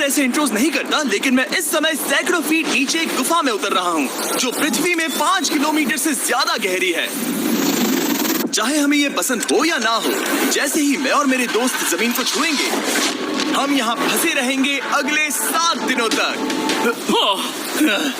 ऐसे इंट्रोज नहीं करता, लेकिन मैं इस समय सैकड़ों फीट नीचे एक गुफा में उतर रहा हूँ, जो पृथ्वी में 5 किलोमीटर से ज्यादा गहरी है। चाहे हमें ये पसंद हो या ना हो, जैसे ही मैं और मेरे दोस्त जमीन को छुएंगे, हम यहाँ फंसे रहेंगे अगले 7 दिनों तक।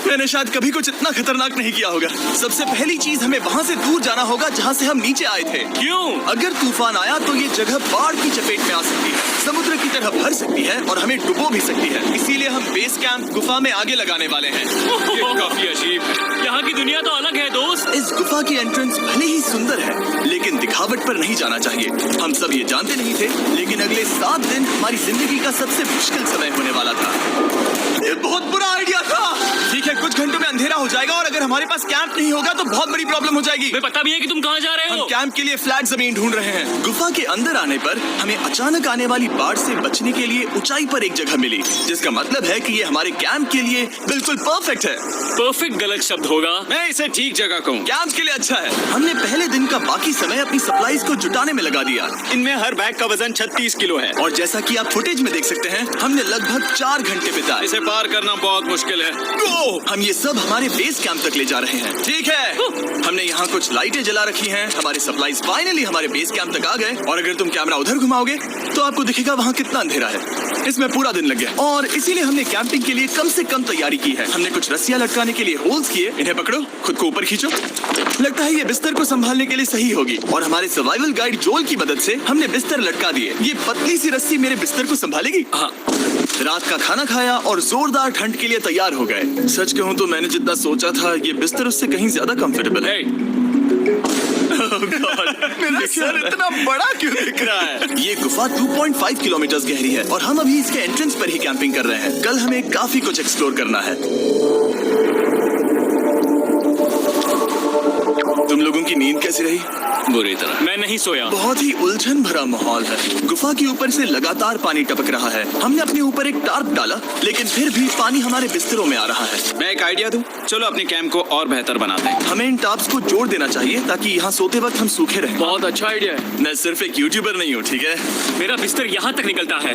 मैंने शायद कभी कुछ इतना खतरनाक नहीं किया होगा। सबसे पहली चीज, हमें वहाँ से दूर जाना होगा जहाँ से हम नीचे आए थे। क्यों? अगर तूफान आया तो ये जगह बाढ़ की चपेट में आ सकती है, समुद्र की तरह भर सकती है और हमें डुबो भी सकती है। इसीलिए हम बेस कैंप गुफा में आगे लगाने वाले हैं। ये काफी अजीब है। यहाँ की दुनिया तो अलग है दोस्त। इस गुफा की एंट्रेंस भले ही सुंदर है, लेकिन दिखावट पर नहीं जाना चाहिए। हम सब ये जानते नहीं थे, लेकिन अगले 7 दिन हमारी जिंदगी का सबसे मुश्किल समय होने वाला था। ये बहुत बुरा आइडिया था। ठीक है, कुछ घंटों में अंधेरा हो जाएगा और अगर हमारे पास कैंप नहीं होगा तो बहुत बड़ी प्रॉब्लम हो जाएगी। हमें पता भी है कि तुम कहाँ जा रहे हो। हम कैंप के लिए फ्लैट जमीन ढूंढ रहे हैं। गुफा के अंदर आने पर हमें अचानक आने वाली बाढ़ से बचने के लिए ऊंचाई पर एक जगह मिली, जिसका मतलब है कि ये हमारे कैंप के लिए बिल्कुल परफेक्ट है। परफेक्ट गलत शब्द होगा। मैं इसे ठीक जगह कहूँ। कैंप के लिए अच्छा है। हमने पहले दिन का बाकी समय अपनी सप्लाईज को जुटाने में लगा दिया। इनमें हर बैग का वजन 36 किलो है और जैसा कि आप फुटेज में देख सकते हैं, हमने लगभग 4 घंटे बिताए। इसे पार करना बहुत मुश्किल है। हम ये सब हमारे बेस कैंप तक ले जा रहे हैं। ठीक है, हमने यहाँ कुछ लाइटें जला रखी हैं। हमारे सप्लाईज फाइनली हमारे बेस कैंप तक आ गए और अगर तुम कैमरा उधर घुमाओगे तो आपको दिखेगा वहाँ कितना अंधेरा है। इसमें पूरा दिन लग गया और इसीलिए हमने कैंपिंग के लिए कम से कम तैयारी की है। हमने कुछ रस्सियां लटकाने के लिए होल्स किए। इन्हें पकड़ो, खुद को ऊपर खींचो। लगता है ये बिस्तर को संभालने के लिए सही होगी और हमारे सर्वाइवल गाइड जोल की मदद से हमने बिस्तर लटका दिए। ये पतली सी रस्सी मेरे बिस्तर को संभालेगी। हाँ। रात का खाना खाया और जोरदार ठंड के लिए तैयार हो गए। सच कहूँ तो मैंने जितना सोचा था, ये बिस्तर उससे कहीं ज्यादा कंफर्टेबल है। मेरा सर इतना बड़ा क्यों दिख रहा है? ये गुफा 2.5 किलोमीटर गहरी है और हम अभी इसके एंट्रेंस पर ही कैंपिंग कर रहे हैं। कल हमें काफी कुछ एक्सप्लोर करना है। तुम लोगों की नींद कैसी रही? बुरी तरह। मैं नहीं सोया। बहुत ही उलझन भरा माहौल है। गुफा के ऊपर से लगातार पानी टपक रहा है। हमने अपने ऊपर एक टार्प डाला, लेकिन फिर भी पानी हमारे बिस्तरों में आ रहा है। मैं एक आइडिया दूं? चलो अपने कैंप को और बेहतर बनाते हैं। हमें इन टार्प्स को जोड़ देना चाहिए ताकि यहाँ सोते वक्त हम सूखे रहें। बहुत अच्छा आइडिया है। मैं सिर्फ एक यूट्यूबर नहीं हूँ, ठीक है? मेरा बिस्तर यहाँ तक निकलता है।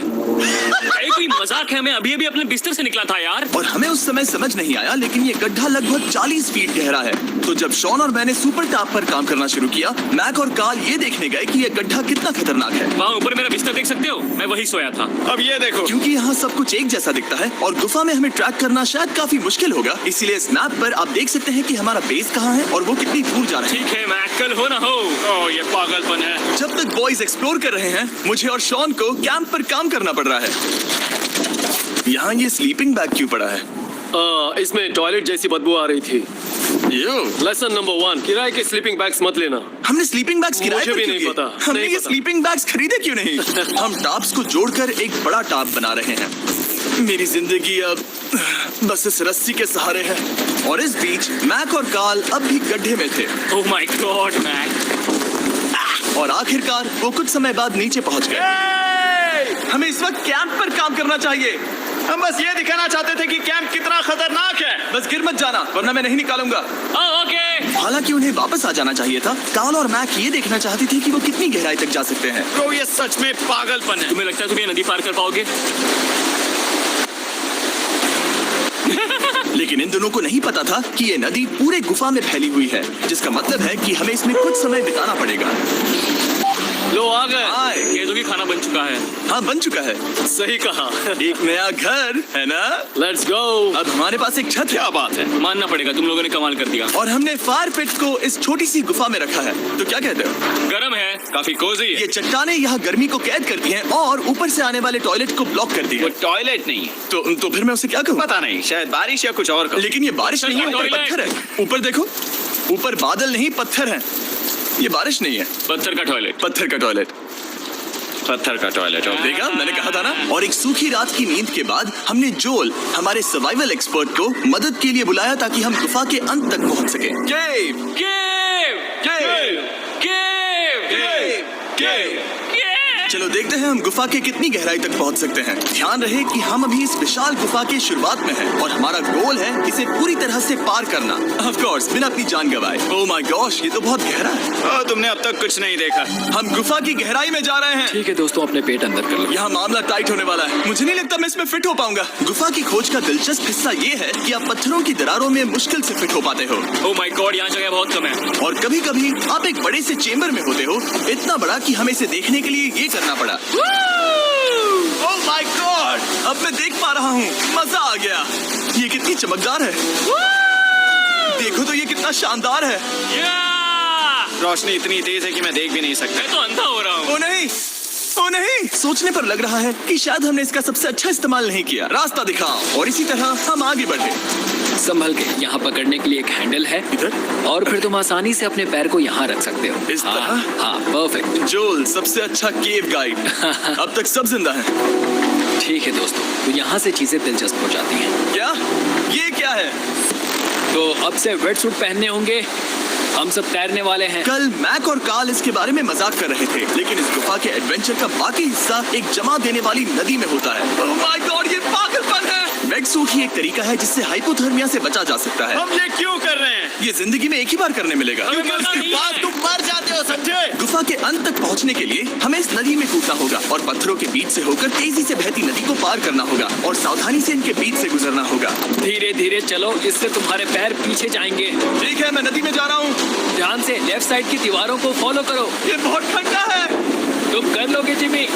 कोई मजाक है? मैं अभी अभी अपने बिस्तर से निकला था यार। और हमें उस समय समझ नहीं आया, लेकिन ये गड्ढा लगभग 40 फीट गहरा है। तो जब शॉन और मैंने सुपर टाप पर काम करना शुरू किया, मैक और काल ये देखने गए कि ये गड्ढा कितना खतरनाक है। वहाँ ऊपर मेरा बिस्तर देख सकते हो? मैं वही सोया था। अब ये देखो, क्योंकि यहाँ सब कुछ एक जैसा दिखता है और गुफा में हमें ट्रैक करना शायद काफी मुश्किल होगा, इसीलिए इस मैप पर आप देख सकते हैं कि हमारा बेस कहाँ है और वो कितनी दूर जा रहा है। ठीक है, मैं कल हो ना हो। ओह, ये पागलपन है। जब तक बॉयज एक्सप्लोर कर रहे हैं, मुझे और शॉन को कैंप पर काम करना पड़ रहा है। यहाँ ये स्लीपिंग बैग क्यों पड़ा है? इसमें टॉयलेट जैसी बदबू आ रही थी। लेसन नंबर 1, किराए के स्लीपिंग बैग्स मत लेना। हमने स्लीपिंग बैग्स किराए मुझे पर भी क्यों नहीं लिए? पता। हमने नहीं ये पता। स्लीपिंग बैग्स खरीदे क्यों नहीं? हम टाप्स को जोड़कर एक बड़ा टाप बना रहे हैं। मेरी जिंदगी अब बस इस रस्सी के सहारे है। और इस बीच मैक और काल अब भी गड्ढे में थे। Oh my god Mac. और आखिरकार वो कुछ समय बाद नीचे पहुंच गए। हमें इस वक्त कैंप पर काम करना चाहिए। हम बस ये दिखाना चाहते थे कि कैंप कितना खतरनाक है। बस गिर मत जाना, वरना मैं नहीं निकालूंगा। ओके। हालांकि उन्हें वापस आ जाना चाहिए था। काल और मैक ये देखना चाहती थी कि वो कितनी गहराई तक जा सकते हैं। तो ये सच में पागलपन है। तुम्हें लगता है तुम ये नदी पार कर पाओगे? लेकिन इन दोनों को नहीं पता था कि ये नदी पूरे गुफा में फैली हुई है, जिसका मतलब है कि हमें इसमें कुछ समय बिताना पड़ेगा। लो आ गए। ये तो कि खाना बन चुका है। हाँ, बन चुका है। सही कहा। एक नया घर है ना? Let's go. अब हमारे पास एक छत है। क्या बात है। मानना पड़ेगा, तुम लोगों ने कमाल कर दिया। और हमने फायर पिट को इस छोटी सी गुफा में रखा है। तो क्या कहते हो? गरम है। काफी कोजी है। ये चट्टानें यहाँ गर्मी को कैद करती हैं और ऊपर से आने वाले टॉयलेट को ब्लॉक करती वो है। टॉयलेट नहीं है। तो फिर मैं उसे क्या कहूँ? पता नहीं, शायद बारिश या कुछ और कहूं। लेकिन ये बारिश नहीं है, ऊपर टॉयलेट। पत्थर है। ऊपर देखो, ऊपर बादल नहीं पत्थर है। ये बारिश नहीं है, पत्थर का टॉयलेट। पत्थर का टॉयलेट। पत्थर का टॉयलेट। और देखा, मैंने कहा था ना। और एक सूखी रात की नींद के बाद हमने जोल, हमारे सर्वाइवल एक्सपर्ट को मदद के लिए बुलाया ताकि हम गुफा के अंत तक पहुंच सके। केव, केव, केव, केव, केव, केव। चलो देखते हैं हम गुफा के कितनी गहराई तक पहुंच सकते हैं। ध्यान रहे कि हम अभी इस विशाल गुफा के शुरुआत में हैं और हमारा गोल है इसे पूरी तरह से पार करना। ऑफ कोर्स बिना अपनी जान गंवाए। ओह माय गॉश, ये तो बहुत गहरा है। तुमने अब तक कुछ नहीं देखा। हम गुफा की गहराई में जा रहे हैं। ठीक है दोस्तों, अपने पेट अंदर कर लो। यहाँ मामला टाइट होने वाला है। मुझे नहीं लगता मैं इसमें फिट हो पाऊंगा। गुफा की खोज का दिलचस्प हिस्सा ये है कि आप पत्थरों की दरारों में मुश्किल से फिट हो पाते हो ओह माय गॉड, यहाँ जगह बहुत कम है। और कभी कभी आप एक बड़े से चेम्बर में होते हो, इतना बड़ा कि हमें इसे देखने के लिए ये करना पड़ा। ओह माय गॉड, अब मैं देख पा रहा हूँ। मजा आ गया। ये कितनी चमकदार है। देखो तो ये कितना शानदार है। रोशनी इतनी तेज है कि मैं देख भी नहीं सकता। मैं तो अंधा हो रहा हूँ। ओ नहीं, ओ नहीं, सोचने पर लग रहा है कि शायद हमने इसका सबसे अच्छा इस्तेमाल नहीं किया। रास्ता दिखाओ। और इसी तरह हम आगे बढ़े। संभल के, यहाँ पकड़ने के लिए एक हैंडल है इधर? और फिर तुम आसानी से अपने पैर को यहाँ रख सकते हो। इस हाँ, तरह? हाँ, परफेक्ट। जोल सबसे अच्छा केव गाइड। अब तक सब जिंदा हैं। ठीक है दोस्तों, तो यहाँ से चीजें दिलचस्प हो जाती हैं। क्या? ये क्या है? तो अब से वेट सूट पहनने होंगे। हम सब तैरने वाले हैं। कल मैक और कार्ल इसके बारे में मजाक कर रहे थे, लेकिन इस गुफा के एडवेंचर का बाकी हिस्सा एक जमा देने वाली नदी में होता है। ओह माय गॉड, ये पागलपन है। वेट सूट ही एक तरीका है जिससे हाइपोथर्मिया से बचा जा सकता है। हम ये क्यों कर रहे हैं? ये जिंदगी में एक ही बार करने मिलेगा। क्योंकि उसके बाद तुम मर जाते हो, समझे? गुफा के अंत तक पहुंचने के लिए हमें इस नदी में कूदना होगा और पत्थरों के बीच से होकर तेजी से बहती नदी को पार करना होगा और सावधानी से इनके बीच से गुजरना होगा। धीरे धीरे चलो, इससे तुम्हारे पैर पीछे जाएंगे। ठीक है, मैं नदी में जा रहा हूँ। ध्यान से लेफ्ट साइड की दीवारों को फॉलो करो। ये बहुत ठंडा है। तुम कर लोगे जिमी।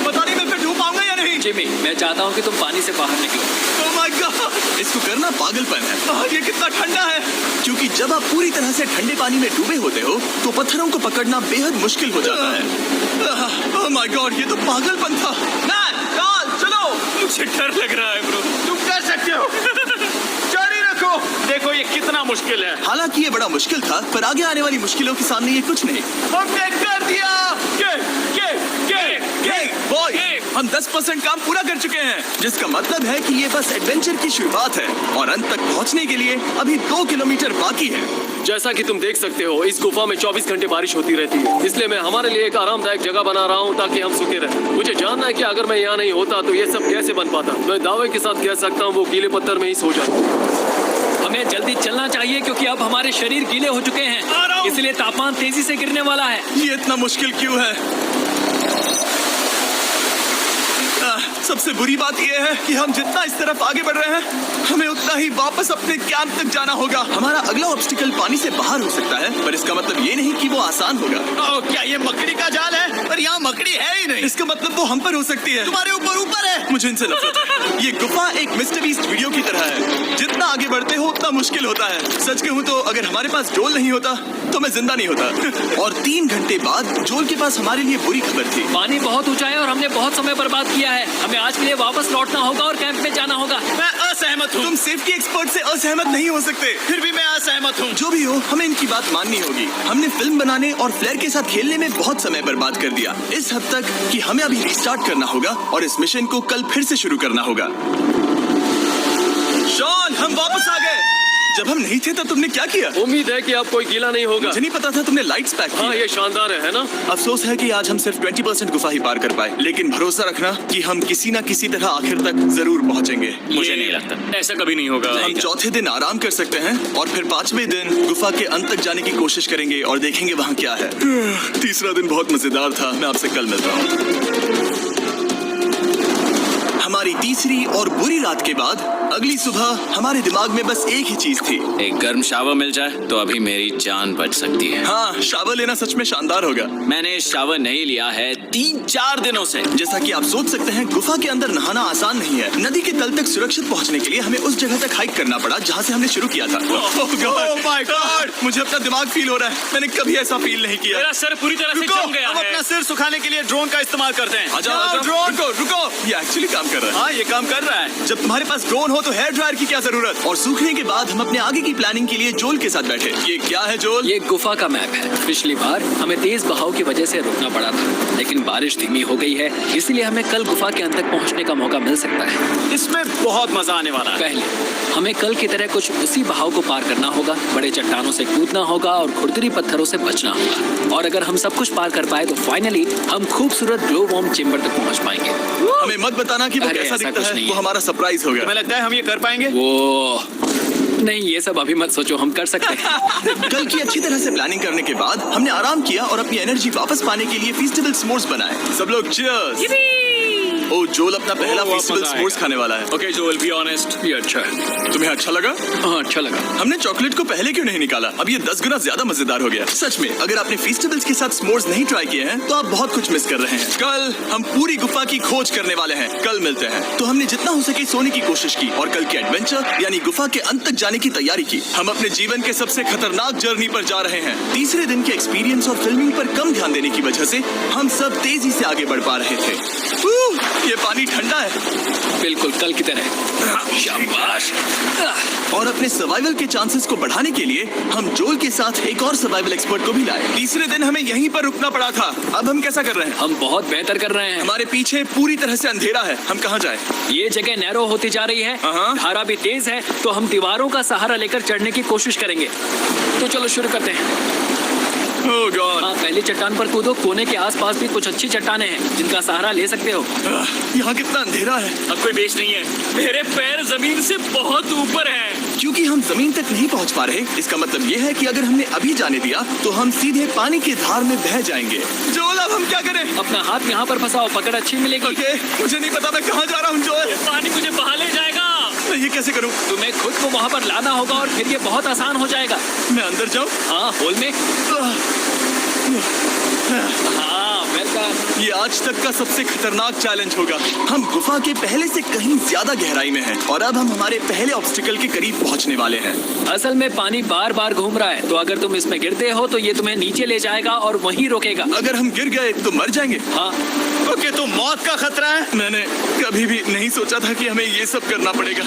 पता नहीं मैं फिर डूब पाऊंगा या नहीं। जिमी, मैं चाहता हूँ कि तुम पानी से बाहर निकलो। ओह माय गॉड, इसको करना पागलपन है। ये कितना ठंडा है। क्योंकि जब आप पूरी तरह से ठंडे पानी में डूबे होते हो तो पत्थरों को पकड़ना बेहद मुश्किल हो जाता है। ओह माय गॉड, ये तो पागलपन था। मैक, कार्ल, चलो। मुझे डर लग रहा है ब्रो। तुम कर सकते हो। जारी रखो। देखो ये कितना मुश्किल है। हालांकि ये बड़ा मुश्किल था, पर आगे आने वाली मुश्किलों के सामने ये कुछ नहीं। हमने कर दिया। बॉय, हम 10% काम पूरा कर चुके हैं, जिसका मतलब है कि ये बस एडवेंचर की शुरुआत है और अंत तक पहुंचने के लिए अभी 2 किलोमीटर बाकी है। जैसा कि तुम देख सकते हो, इस गुफा में 24 घंटे बारिश होती रहती है। इसलिए मैं हमारे लिए एक आरामदायक जगह बना रहा हूँ ताकि हम सूखे रहें। मुझे जानना है कि अगर मैं यहाँ नहीं होता तो ये सब कैसे बन पाता। मैं दावे के साथ कह सकता हूँ वो गीले पत्थर में ही सो जाता। हमें जल्दी चलना चाहिए क्योंकि अब हमारे शरीर गीले हो चुके हैं, इसलिए तापमान तेजी से गिरने वाला है। ये इतना मुश्किल क्यों है? सबसे बुरी बात यह है कि हम जितना इस तरफ आगे बढ़ रहे हैं, हमें उतना ही वापस अपने कैंप तक जाना होगा। हमारा अगला ऑब्स्टिकल पानी से बाहर हो सकता है, पर इसका मतलब ये नहीं कि वो आसान होगा। क्या ये मकड़ी का जाल है? पर यहाँ मकड़ी है ही नहीं। इसका मतलब वो हम पर हो सकती है। तुम्हारे ऊपर है। मुझे इनसे नफरत है। ये गुफा एक मिस्टर बीस्ट वीडियो की तरह है। जितना आगे बढ़ते हो उतना मुश्किल होता है। सच कहूँ तो अगर हमारे पास जोल नहीं होता तो मैं जिंदा नहीं होता। और 3 घंटे बाद जोल के पास हमारे लिए बुरी खबर थी। पानी बहुत ऊंचा है और हमने बहुत समय बर्बाद किया है। हमें आज के लिए वापस लौटना होगा और कैंप में जाना होगा। मैं असहमत हूँ। तुम सेफ्टी एक्सपर्ट से असहमत नहीं हो सकते। फिर भी मैं असहमत हूँ। जो भी हो, हमें इनकी बात माननी होगी। हमने फिल्म बनाने और फ्लेयर के साथ खेलने में बहुत समय बर्बाद कर दिया, इस हद तक कि हमें अभी रिस्टार्ट करना होगा और इस मिशन को कल फिर से शुरू करना होगा। शॉन, हम वापस आ गए। जब हम नहीं थे तब तुमने क्या किया? उम्मीद है कि अब कोई गीला नहीं होगा। मुझे नहीं पता था तुमने लाइट्स पैक की। हाँ, ये शानदार है ना? अफसोस है कि आज हम सिर्फ 20% गुफा ही पार कर पाए, लेकिन भरोसा रखना कि हम किसी न किसी तरह आखिर तक जरूर पहुंचेंगे। मुझे नहीं लगता ऐसा कभी नहीं होगा। हम चौथे दिन आराम कर सकते हैं और फिर 5वें दिन गुफा के अंत तक जाने की कोशिश करेंगे और देखेंगे वहाँ क्या है। तीसरा दिन बहुत मजेदार था। मैं आपसे कल मिलता हूँ। हमारी तीसरी और बुरी रात के बाद अगली सुबह हमारे दिमाग में बस एक ही चीज थी। एक गर्म शावर मिल जाए तो अभी मेरी जान बच सकती है। हाँ, शावर लेना सच में शानदार होगा। मैंने शावर नहीं लिया है 3-4 दिनों से। जैसा कि आप सोच सकते हैं, गुफा के अंदर नहाना आसान नहीं है। नदी के तल तक सुरक्षित पहुंचने के लिए हमें उस जगह तक हाइक करना पड़ा जहाँ से हमने शुरू किया था। Oh my God! मुझे अपना दिमाग फील हो रहा है। मैंने कभी ऐसा फील नहीं किया। मेरा सर पूरी तरह से रुको, जम गया हम है। अपना सिर सुखाने के लिए ड्रोन का इस्तेमाल करते हैं। आजाओ, ड्रोन को रुको। ये एक्चुअली काम कर रहा है। हाँ, ये काम कर रहा है। जब तुम्हारे पास ड्रोन हो तो हेयर ड्रायर की क्या जरूरत। और सूखने के बाद हम अपने आगे की प्लानिंग के लिए जोल के साथ बैठे। ये क्या है जोल? ये गुफा का मैप है। पिछली बार हमें तेज बहाव की वजह से रुकना पड़ा था, लेकिन बारिश धीमी हो गई है, इसलिए हमें कल गुफा के अंत तक पहुंचने का मौका मिल सकता है। इसमें बहुत मजा आने वाला है। पहले हमें कल की तरह कुछ उसी बहाव को पार करना होगा, बड़े चट्टानों से कूदना होगा और खुरदरी पत्थरों से बचना होगा। और अगर हम सब कुछ पार कर पाए तो फाइनली हम खूबसूरत ग्लो वार्म चेम्बर तक पहुंच पाएंगे। हमें मत बताना कि वो अरे, कैसा ऐसा दिखता कुछ है। नहीं वो है। हमारा सरप्राइज होगा। तुम्हें लगता है हम ये कर पाएंगे? वो नहीं, ये सब अभी मत सोचो, हम कर सकते हैं। कल की अच्छी तरह से प्लानिंग करने के बाद हमने आराम किया और अपनी एनर्जी वापस पाने के लिए फेस्टिवल स्मोर्स बनाए। सब लोग चीयर्स। ओ जोल अपना पहला वापस फेस्टिवल आएगा। स्मोर्स खाने वाला है। ओके जोल, बी ऑनेस्ट। ये अच्छा है। तुम्हें अच्छा लगा? हाँ, अच्छा लगा। हमने चॉकलेट को पहले क्यों नहीं निकाला? अब ये 10 गुना ज्यादा मजेदार हो गया। सच में अगर आपने फेस्टिवल्स के साथ स्मोर्स नहीं ट्राई किए हैं तो आप बहुत कुछ मिस कर रहे हैं। कल हम पूरी गुफा की खोज करने वाले हैं। कल मिलते हैं। तो हमने जितना हो सके सोने की कोशिश की और कल के एडवेंचर यानी गुफा के अंत तक जाने की तैयारी की। हम अपने जीवन के सबसे खतरनाक जर्नी पर जा रहे हैं। तीसरे दिन के एक्सपीरियंस और फिल्मिंग पर कम ध्यान देने की वजह से हम सब तेजी से आगे बढ़ पा रहे थे। ये पानी ठंडा है। बिल्कुल कल की तरह। शाबाश। और अपने सर्वाइवल के चांसेस को बढ़ाने के लिए हम जोल के साथ एक और सर्वाइवल एक्सपर्ट को भी लाए। तीसरे दिन हमें यहीं पर रुकना पड़ा था। अब हम कैसा कर रहे हैं? हम बहुत बेहतर कर रहे हैं। हमारे पीछे पूरी तरह से अंधेरा है। हम कहाँ जाएं? ये जगह नैरो होती जा रही है, हाँ। धारा भी तेज है, तो हम दीवारों का सहारा लेकर चढ़ने की कोशिश करेंगे। तो चलो शुरू करते हैं। ओह गॉड। हाँ, पहली चट्टान पर कूदो। कोने के आसपास भी कुछ अच्छी चट्टानें हैं जिनका सहारा ले सकते हो। यहाँ कितना अंधेरा है। अब कोई बेस नहीं है। मेरे पैर जमीन से बहुत ऊपर हैं। क्योंकि हम जमीन तक नहीं पहुँच पा रहे, इसका मतलब ये है कि अगर हमने अभी जाने दिया तो हम सीधे पानी की धार में बह जाएंगे। जोल अब हम क्या करें? अपना हाथ यहाँ पर फंसाओ, पकड़ अच्छी मिलेगी। ओके, मुझे नहीं पता मैं कहाँ जा रहा हूँ जोल। पानी मुझे बहा ले जाएगा। मैं ये कैसे करूँ? तुम्हें खुद को वहाँ पर लाना होगा और फिर ये बहुत आसान हो जाएगा। मैं अंदर जाऊँ? हाँ, होल में। हाँ, वेलकम। ये आज तक का सबसे खतरनाक चैलेंज होगा। हम गुफा के पहले से कहीं ज्यादा गहराई में हैं और अब हम हमारे पहले ऑब्स्टिकल के करीब पहुंचने वाले हैं। असल में पानी बार बार घूम रहा है, तो अगर तुम इसमें गिरते हो तो ये तुम्हें नीचे ले जाएगा और वहीं रोकेगा। अगर हम गिर गए तो मर जाएंगे। हाँ, ओके, तो मौत का खतरा है। मैंने कभी भी नहीं सोचा था कि हमें ये सब करना पड़ेगा।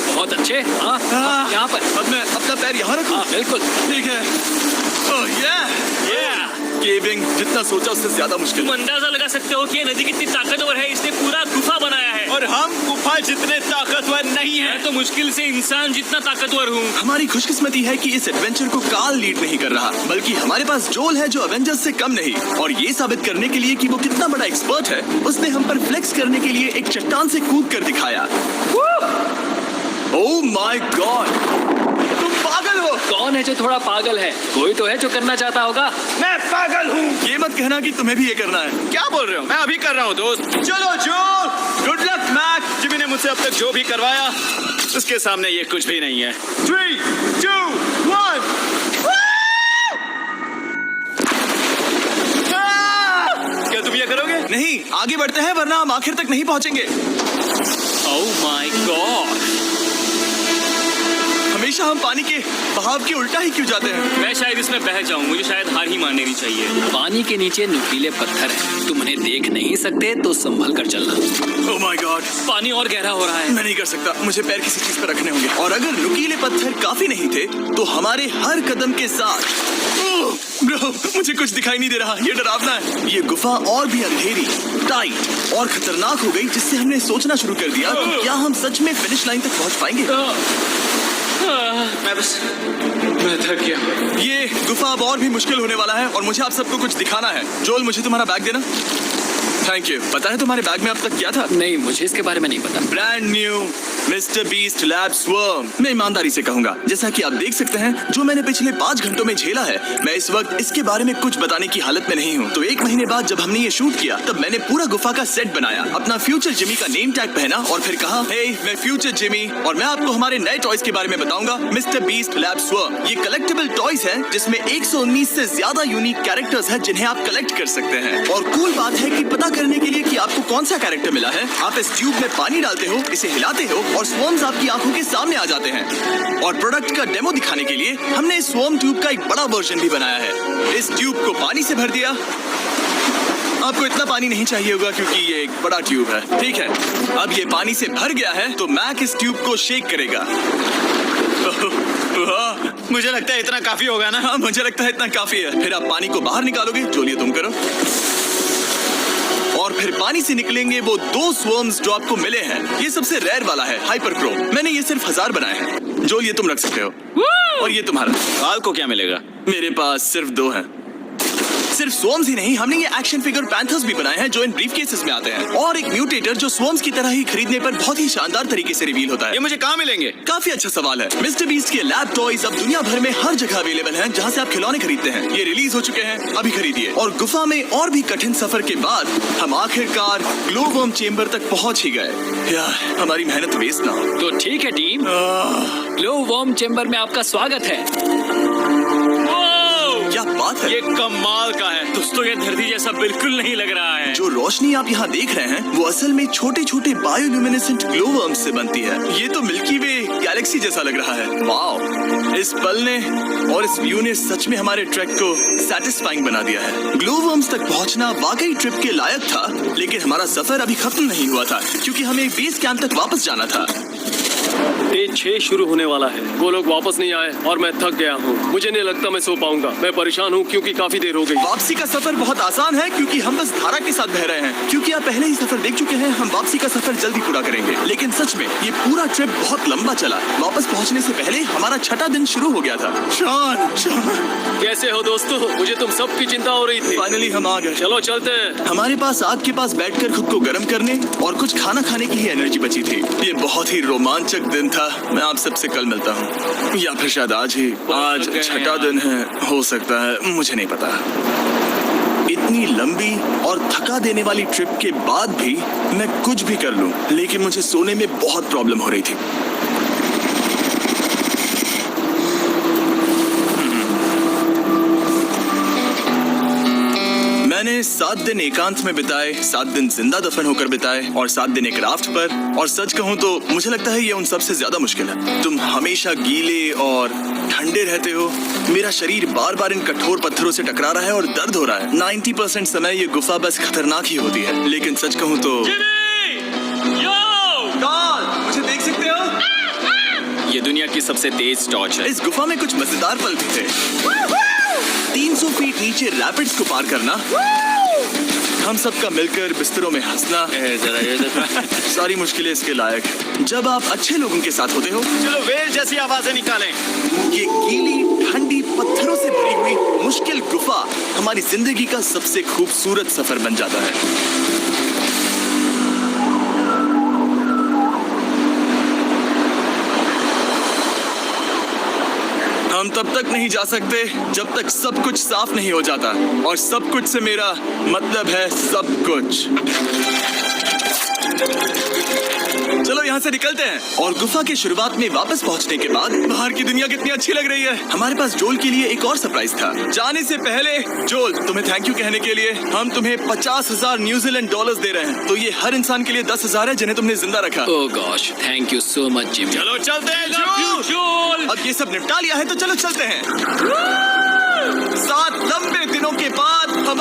बहुत अच्छे। हाँ, यहाँ पर। अब मैं अपना पैर यहाँ रखूं? हाँ, बिल्कुल। ठीक है। ओह केविंग जितना सोचा उससे ज्यादा मुश्किल तुम है। अंदाजा लगा सकते हो कि ये नदी कितनी ताकतवर है। इसने पूरा गुफा बनाया है। और हम गुफा जितने ताकतवर नहीं है। मैं तो मुश्किल से इंसान जितना ताकतवर हूँ। हमारी खुशकिस्मती है कि इस एडवेंचर को काल लीड नहीं कर रहा, बल्कि हमारे पास जोल है जो एवेंजर्स से कम नहीं। और ये साबित करने के लिए कि वो कितना बड़ा एक्सपर्ट है, उसने हम पर फ्लेक्स करने के लिए एक चट्टान से कूद कर दिखाया। ओह माय गॉड, तुम पागल हो। कौन है जो थोड़ा पागल है? कोई तो है जो करना चाहता होगा। मैं पागल हूँ। ये मत कहना कि तुम्हें भी ये करना है। क्या बोल रहे हो? मैं अभी कर रहा हूँ दोस्त। चलो जो, गुड लक मैक। जिमी ने मुझसे अब तक जो भी करवाया उसके सामने ये कुछ भी नहीं है। 3, 2, 1। क्या तुम ये करोगे? नहीं, आगे बढ़ते हैं वरना हम आखिर तक नहीं पहुंचेंगे। ओह माय गॉड। हमेशा हम पानी के बहाव के उल्टा ही क्यों जाते हैं? मैं शायद इसमें बह जाऊं। मुझे शायद हार ही मान लेनी चाहिए। पानी के नीचे नुकीले पत्थर हैं। तुम उन्हें देख नहीं सकते तो संभल कर चलना। ओह माय गॉड, पानी और गहरा हो रहा है। मैं नहीं कर सकता। मुझे पैर किसी चीज पर रखने होंगे। और अगर नुकीले पत्थर काफी नहीं थे तो हमारे हर कदम के साथ ब्रो, मुझे कुछ दिखाई नहीं दे रहा। ये डरावना है। ये गुफा और भी अंधेरी, टाइट और खतरनाक हो गई, जिससे हमने सोचना शुरू कर दिया कि क्या हम सच में फिनिश लाइन तक पहुंच पाएंगे। मैं थक गया। ये गुफा अब और भी मुश्किल होने वाला है और मुझे आप सबको कुछ दिखाना है। जोल, मुझे तुम्हारा बैग देना। Thank you. पता है तुम्हारे बैग में अब तक क्या था? नहीं, मुझे इसके बारे में नहीं पता। Brand new mister beast lab swarm. मैं ईमानदारी से कहूंगा, जैसा कि आप देख सकते हैं, जो मैंने पिछले 5 घंटों में झेला है, मैं इस वक्त इसके बारे में कुछ बताने की हालत में नहीं हूँ। तो 1 महीने बाद जब हमने ये शूट किया, तब मैंने पूरा गुफा का सेट बनाया, अपना फ्यूचर जिमी का नेम टैग पहना और फिर कहा, हे मैं फ्यूचर जिमी और मैं आपको हमारे नए टॉयज के बारे में बताऊंगा, मिस्टर बीस्ट लैब स्वर्म। ये कलेक्टेबल टॉयज हैं जिसमें 119 से ज्यादा यूनिक कैरेक्टर्स हैं जिन्हें आप कलेक्ट कर सकते हैं। और कूल बात है कि पता करने के लिए कि आपको कौन सा कैरेक्टर मिला है, आप इस ट्यूब में पानी डालते हो, इसे हिलाते हो और स्वर्म्स आपकी आंखों के सामने आ जाते हैं। और प्रोडक्ट का डेमो दिखाने के लिए हमने इस स्वर्म ट्यूब का एक बड़ा वर्जन भी बनाया है। इस ट्यूब को पानी से भर दिया आपको इतना पानी नहीं चाहिए होगा क्योंकि ये एक बड़ा ट्यूब है। ठीक है, अब ये पानी से भर गया है तो मैक इस ट्यूब को शेक करेगा। मुझे लगता है इतना काफी होगा ना। हाँ, मुझे लगता है इतना काफी है। फिर आप पानी को बाहर निकालोगे, जो लिए तुम करो। और फिर पानी से निकलेंगे वो 2 स्वर्म्स जो आपको मिले हैं। ये सबसे रेयर वाला है, हाइपर क्रो। मैंने ये सिर्फ 1000 बनाए हैं। जो ये तुम रख सकते हो। और ये तुम्हारा। काल को क्या मिलेगा? मेरे पास सिर्फ 2 हैं। सिर्फ स्वर्म्स ही नहीं, हमने ये एक्शन फिगर पैंथर्स भी बनाए हैं जो इन ब्रीफ केसेस में आते हैं। और एक म्यूटेटर जो स्वर्म्स की तरह ही खरीदने पर बहुत ही शानदार तरीके से रिवील होता है। ये मुझे कहाँ मिलेंगे? काफी अच्छा सवाल है। मिस्टर बीस्ट के लैब टॉयज अब दुनिया भर में हर जगह अवेलेबल हैं जहां से आप खिलौने खरीदते हैं। ये रिलीज हो चुके हैं, अभी खरीदिए। और गुफा में और भी कठिन सफर के बाद हम आखिरकार ग्लो वर्म चेम्बर तक पहुंच ही गए। यार, हमारी मेहनत वेस्ट ना हो। तो ठीक है टीम, ग्लो वर्म चेम्बर में आपका स्वागत है। क्या बात है? ये कमाल का है। दोस्तों ये धरती जैसा बिल्कुल नहीं लग रहा है। जो रोशनी आप यहाँ देख रहे हैं वो असल में छोटे छोटे बायोल्यूमिनेसेंट ग्लो वर्म्स से बनती है। ये तो मिल्की वे गैलेक्सी जैसा लग रहा है। वाओ, इस पल ने और इस व्यू ने सच में हमारे ट्रैक को सैटिस्फाइंग बना दिया है। ग्लो वर्म्स तक पहुँचना वाकई ट्रिप के लायक था, लेकिन हमारा सफर अभी खत्म नहीं हुआ था क्योंकि हमें बेस कैंप तक वापस जाना था। डे 6 शुरू होने वाला है। वो लोग वापस नहीं आए और मैं थक गया हूँ। मुझे नहीं लगता मैं सो पाऊंगा। मैं परेशान हूँ क्योंकि काफी देर हो गई। वापसी का सफर बहुत आसान है क्योंकि हम बस धारा के साथ बह रहे हैं। क्योंकि आप पहले ही सफर देख चुके हैं, हम वापसी का सफर जल्दी पूरा करेंगे। लेकिन सच में ये पूरा ट्रिप बहुत लंबा चला। वापस पहुंचने से पहले हमारा 6ठा दिन शुरू हो गया था। शॉन, कैसे हो दोस्तों? मुझे तुम सबकी चिंता हो रही थी। फाइनली हम आ गए। चलो चलते हैं। हमारे पास आग के पास बैठकर खुद को गर्म करने और कुछ खाना खाने की ही एनर्जी बची थी। ये बहुत ही रोमांचक दिन था। मैं आप सबसे कल मिलता हूँ, या फिर शायद आज ही। आज 6ठा दिन है, हो सकता है, मुझे नहीं पता। इतनी लंबी और थका देने वाली ट्रिप के बाद भी मैं कुछ भी कर लूं, लेकिन मुझे सोने में बहुत प्रॉब्लम हो रही थी। मैंने 7 दिन एकांत में बिताए, 7 दिन जिंदा दफन होकर बिताए और 7 दिन एक राफ्ट पर। और सच कहूँ तो मुझे लगता है ये उन सबसे ज्यादा मुश्किल है। तुम हमेशा गीले और ठंडे रहते हो। मेरा शरीर बार बार इन कठोर पत्थरों से टकरा रहा है और दर्द हो रहा है। 90% समय ये गुफा बस खतरनाक ही होती है। लेकिन सच कहूँ तो मुझे देख सकते हो? ये दुनिया की सबसे तेज टॉर्च है। इस गुफा में कुछ मजेदार पल भी थे। 300 फीट नीचे रैपिड्स को पार करना, हम सबका मिलकर बिस्तरों में हंसना, सारी मुश्किलें इसके लायक हैं। जब आप अच्छे लोगों के साथ होते हो। चलो वेल जैसी आवाजें निकालें। ये गीली ठंडी पत्थरों से भरी हुई मुश्किल गुफा हमारी जिंदगी का सबसे खूबसूरत सफर बन जाता है। हम तब तक नहीं जा सकते जब तक सब कुछ साफ नहीं हो जाता। और सब कुछ से मेरा मतलब है सब कुछ। चलो यहाँ से निकलते हैं। और गुफा के शुरुआत में वापस पहुँचने के बाद बाहर की दुनिया कितनी अच्छी लग रही है। हमारे पास जोल के लिए एक और सरप्राइज था। जाने से पहले जोल, तुम्हें थैंक यू कहने के लिए हम तुम्हें 50,000 न्यूजीलैंड डॉलर्स दे रहे हैं। तो ये हर इंसान के लिए 10,000 है जिन्हें तुमने जिंदा रखा। Oh gosh, thank you so much Jim. चलो चलते हैं जोल। अब ये सब निपटा लिया है तो चलो चलते हैं। 7 लंबे दिनों के बाद हम